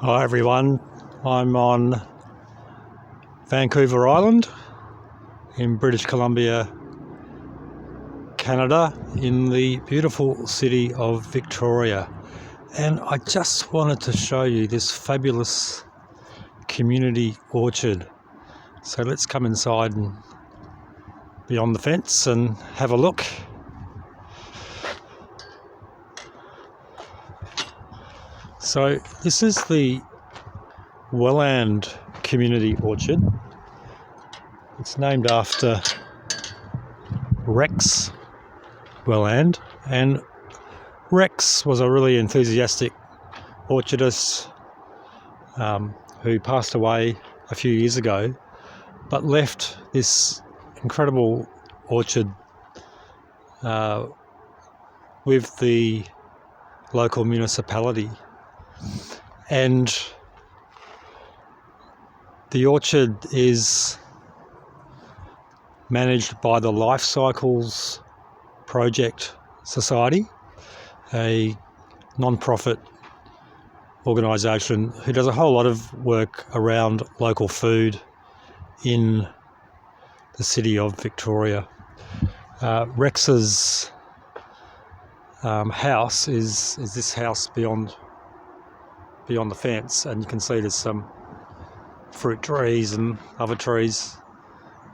Hi everyone, I'm on Vancouver Island in British Columbia, Canada, in the beautiful city of Victoria. And I just wanted to show you this fabulous community orchard. So let's come inside and beyond the fence and have a look. So this is the Welland Community Orchard. It's named after Rex Welland, and Rex was a really enthusiastic orchardist who passed away a few years ago, but left this incredible orchard with the local municipality. And the orchard is managed by the Lifecyclesproject.ca, a non-profit organisation who does a whole lot of work around local food in the city of Victoria. Rex's house is this house beyond the fence, and you can see there's some fruit trees and other trees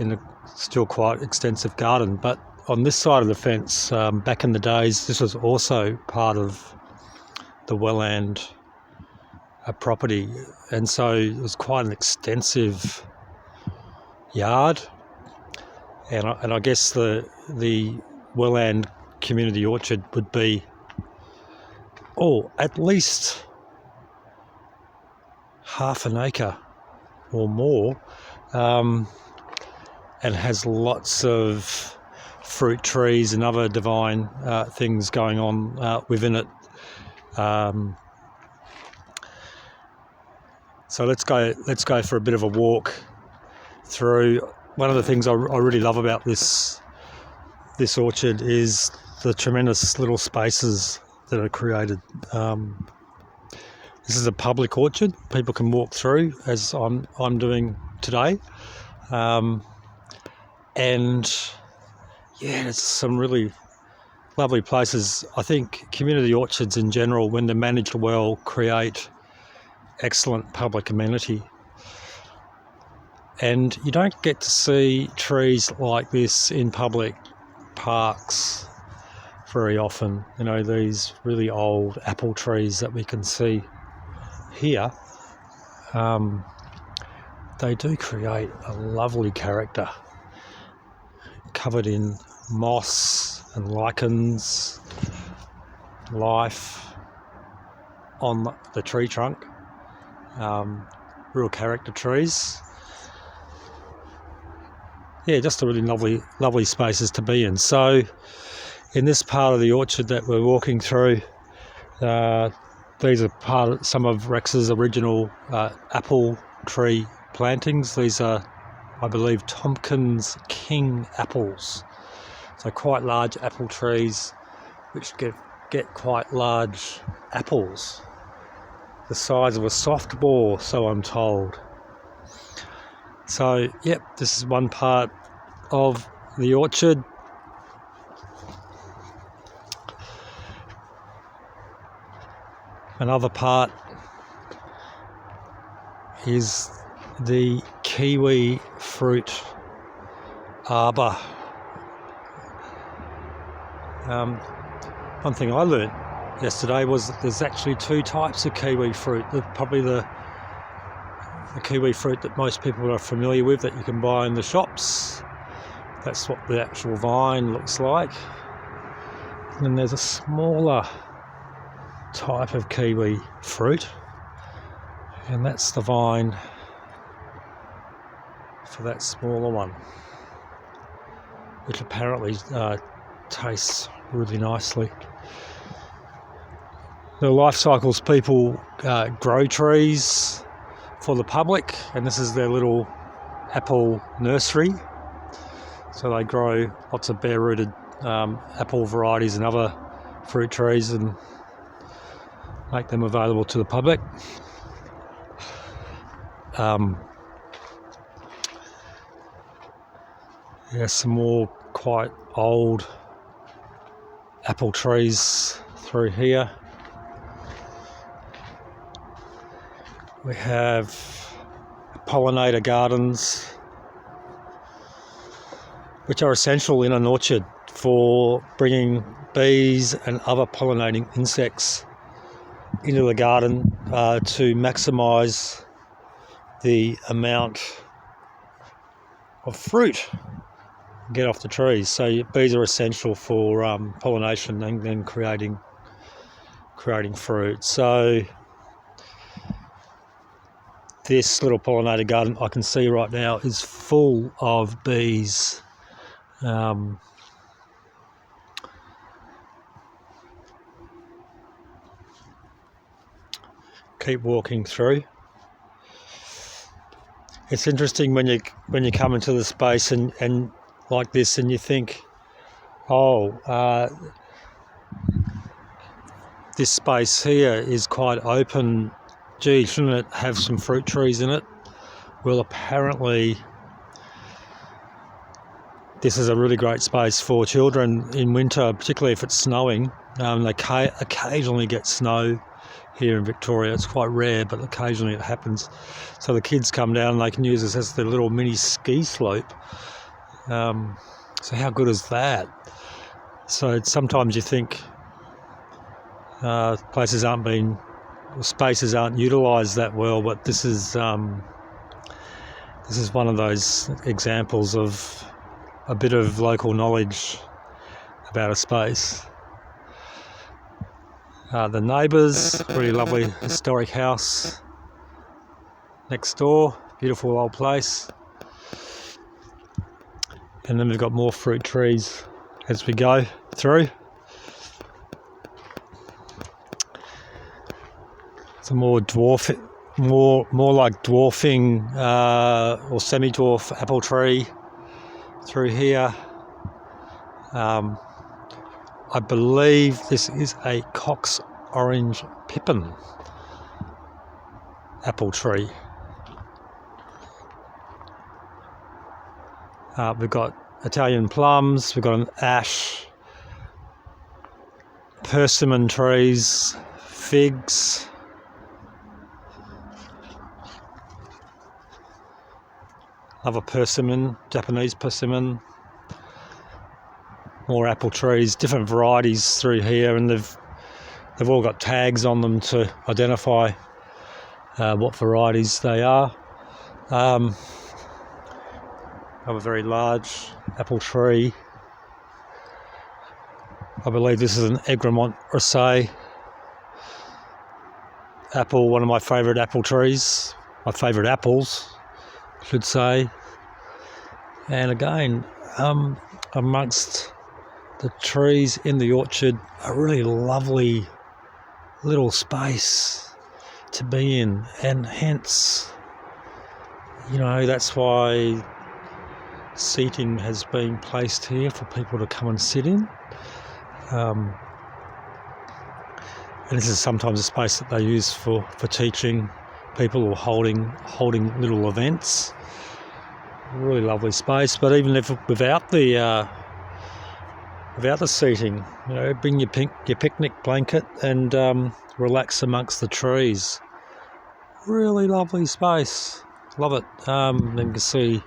in a still quite extensive garden. But on this side of the fence, back in the days, this was also part of the Welland property, and so it was quite an extensive yard. And I guess the Welland Community Orchard would be at least half an acre or more, and has lots of fruit trees and other divine things going on within it. So let's go for a bit of a walk through. One of the things I really love about this orchard is the tremendous little spaces that are created. This is a public orchard. People can walk through, as I'm doing today, and it's some really lovely places. I think community orchards in general, when they're managed well, create excellent public amenity. And you don't get to see trees like this in public parks very often. You know, these really old apple trees that we can see here, they do create a lovely character, covered in moss and lichens, life on the tree trunk, real character trees. Yeah, just a really lovely spaces to be in. So in this part of the orchard that we're walking through, these are some of Rex's original apple tree plantings. These are, I believe, Tompkins King apples. So quite large apple trees which get quite large apples, the size of a softball, so I'm told. So, yep, this is one part of the orchard. Another part is the kiwi fruit arbour. One thing I learnt yesterday was that there's actually two types of kiwi fruit. Probably the kiwi fruit that most people are familiar with, that you can buy in the shops. That's what the actual vine looks like. And then there's a smaller type of kiwi fruit, and that's the vine for that smaller one, which apparently tastes really nicely. The Life Cycles people grow trees for the public, and this is their little apple nursery. So they grow lots of bare-rooted apple varieties and other fruit trees and make them available to the public. some more quite old apple trees through here. We have pollinator gardens, which are essential in an orchard for bringing bees and other pollinating insects into the garden to maximise the amount of fruit get off the trees. So bees are essential for pollination and creating fruit. So this little pollinator garden I can see right now is full of bees. Keep walking through. It's interesting when you come into the space and like this, and you think, this space here is quite open. Gee, shouldn't it have some fruit trees in it? Well, apparently this is a really great space for children in winter, particularly if it's snowing. They occasionally get snow here in Victoria. It's quite rare, but occasionally it happens. So the kids come down and they can use this as their little mini ski slope. So how good is that? So sometimes you think spaces aren't utilised that well, but this is one of those examples of a bit of local knowledge about a space. The neighbours, really lovely historic house next door, beautiful old place. And then we've got more fruit trees as we go through. Some more like dwarfing or semi-dwarf apple tree through here. I believe this is a Cox Orange Pippin apple tree. We've got Italian plums, we've got an ash, persimmon trees, figs, another persimmon, Japanese persimmon, more apple trees, different varieties through here, and they've all got tags on them to identify what varieties they are. Have a very large apple tree. I believe this is an Egremont Rosé apple, one of my favourite apple trees, my favourite apples, I should say. And again, amongst the trees in the orchard, a really lovely little space to be in, and hence, that's why seating has been placed here for people to come and sit in. And this is sometimes a space that they use for teaching people or holding little events. Really lovely space, but even if without the seating, bring your picnic blanket and relax amongst the trees. Really lovely space. Love it. Then you can see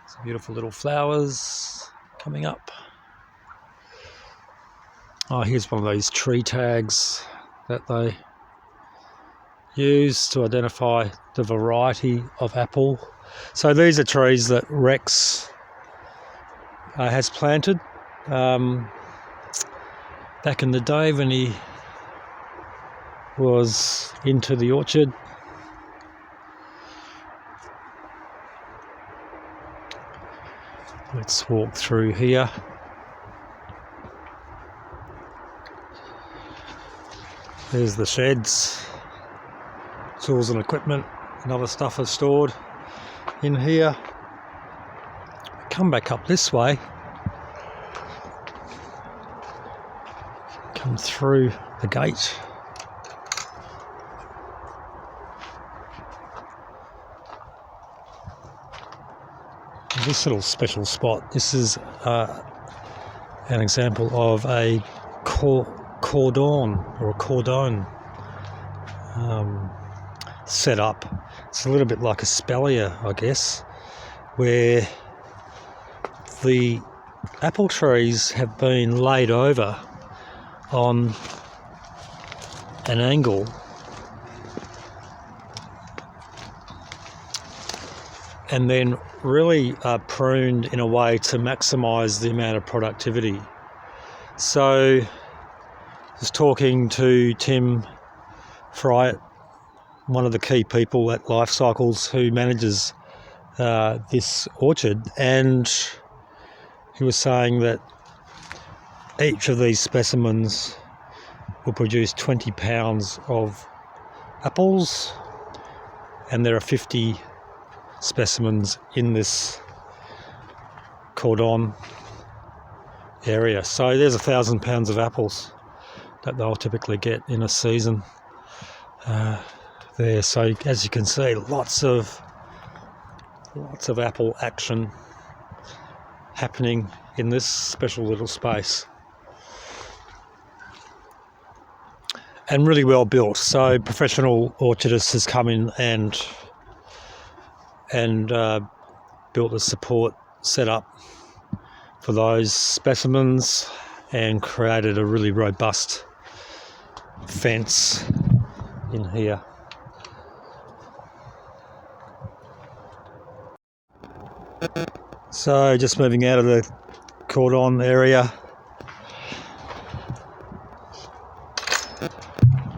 some beautiful little flowers coming up. Oh, here's one of these tree tags that they use to identify the variety of apple. So these are trees that Rex has planted back in the day when he was into the orchard. Let's walk through here. There's the sheds. Tools and equipment and other stuff are stored in here. Come back up this way. Come through the gate. this little special spot. This is an example of a cordon or a cordon set up. It's a little bit like a spalier, I guess, where the apple trees have been laid over on an angle and then really pruned in a way to maximise the amount of productivity. So I was talking to Tim Fry, one of the key people at Life Cycles who manages this orchard, and he was saying that each of these specimens will produce 20 pounds of apples, and there are 50 specimens in this cordon area. So there's 1,000 pounds of apples that they'll typically get in a season there. So as you can see, lots of apple action happening in this special little space, and really well built. So professional orchardist has come in and built a support setup for those specimens and created a really robust fence in here. So just moving out of the cordon area,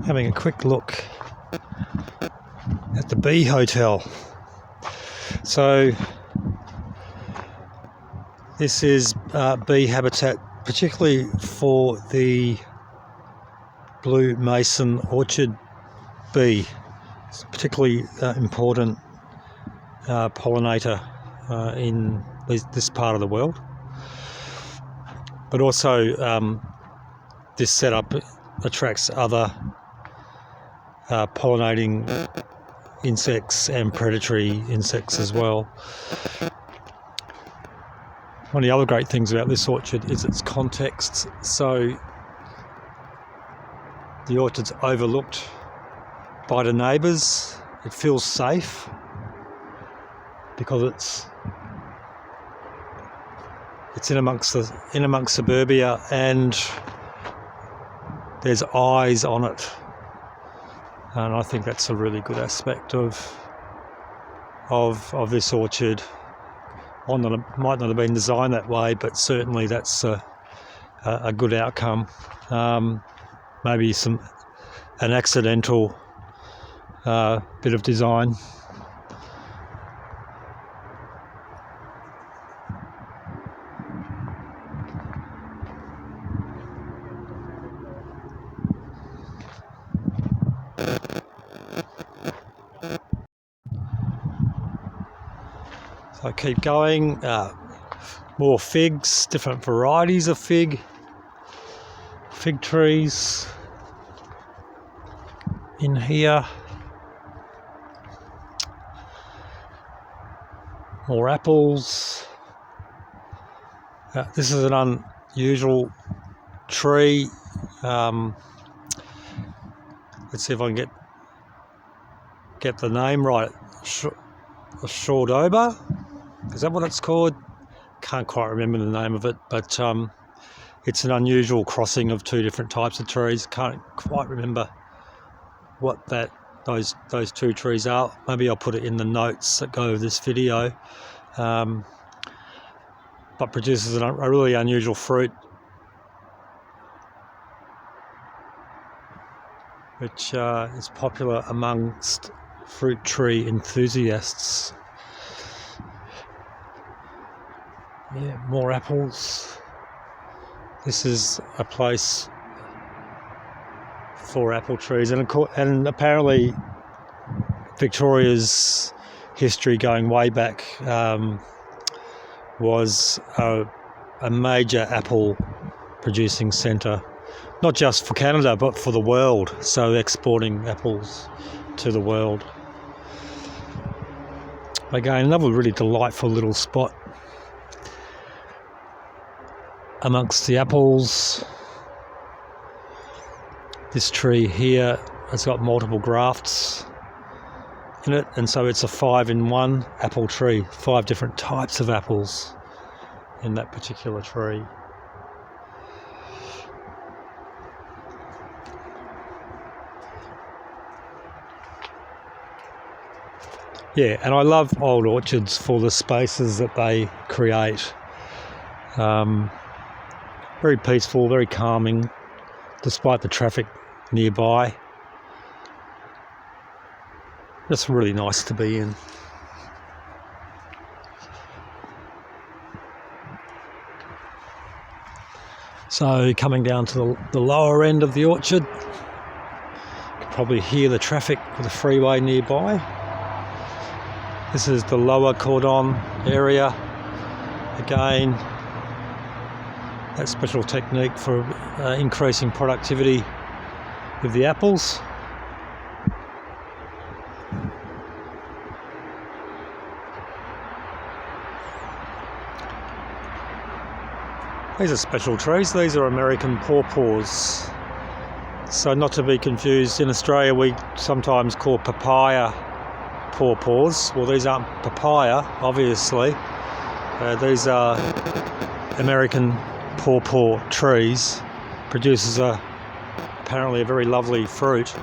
having a quick look at the bee hotel. So this is bee habitat, particularly for the blue mason orchard bee. It's a particularly important pollinator in this part of the world. But also this setup attracts other pollinating insects and predatory insects as well. One of the other great things about this orchard is its context. So the orchard's overlooked by the neighbours. It feels safe because it's in amongst suburbia, and there's eyes on it. And I think that's a really good aspect of this orchard. One that might not have been designed that way, but certainly that's a good outcome. Maybe an accidental bit of design. So I keep going, more figs, different varieties of fig trees in here, more apples. This is an unusual tree. Let's see if I can get the name right. Shordoba, is that what it's called? Can't quite remember the name of it, but it's an unusual crossing of two different types of trees. Can't quite remember what those two trees are. Maybe I'll put it in the notes that go with this video. But produces a really unusual fruit, which is popular amongst fruit tree enthusiasts. Yeah, more apples. This is a place for apple trees, and apparently Victoria's history going way back was a major apple producing centre, not just for Canada but for the world, so exporting apples to the world. Again, another really delightful little spot. amongst the apples. This tree here has got multiple grafts in it, and so it's a 5-in-1 apple tree, 5 different types of apples in that particular tree. Yeah, and I love old orchards for the spaces that they create. Very peaceful, very calming, despite the traffic nearby. Just really nice to be in. So coming down to the lower end of the orchard, you can probably hear the traffic with the freeway nearby. This is the lower Cordons area. Again, that special technique for increasing productivity with the apples. These are special trees. These are American pawpaws. So not to be confused, in Australia we sometimes call papaya pawpaws. Well, these aren't papaya, obviously. These are American pawpaw trees. Produces apparently a very lovely fruit.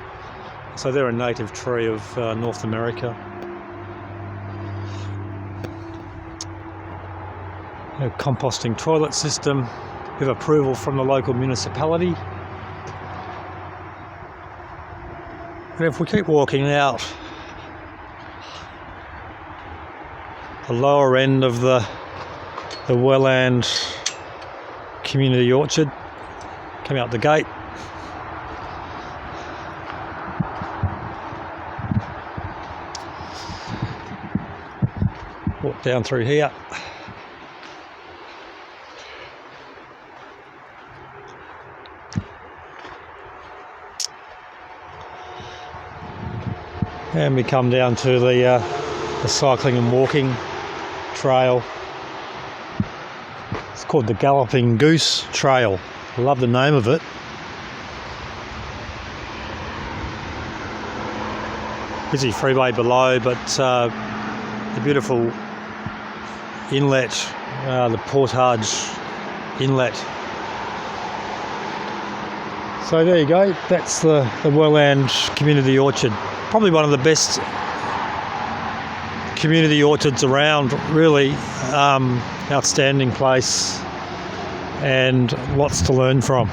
So they're a native tree of North America. A composting toilet system with approval from the local municipality. And if we keep walking out the lower end of the Welland community orchard, coming out the gate, walk down through here. And we come down to the cycling and walking trail. It's called the Galloping Goose Trail. I love the name of it. Busy freeway below, but the beautiful inlet, the Portage Inlet. So there you go, that's the Welland Community Orchard. Probably one of the best community orchards around, really. Outstanding place and lots to learn from.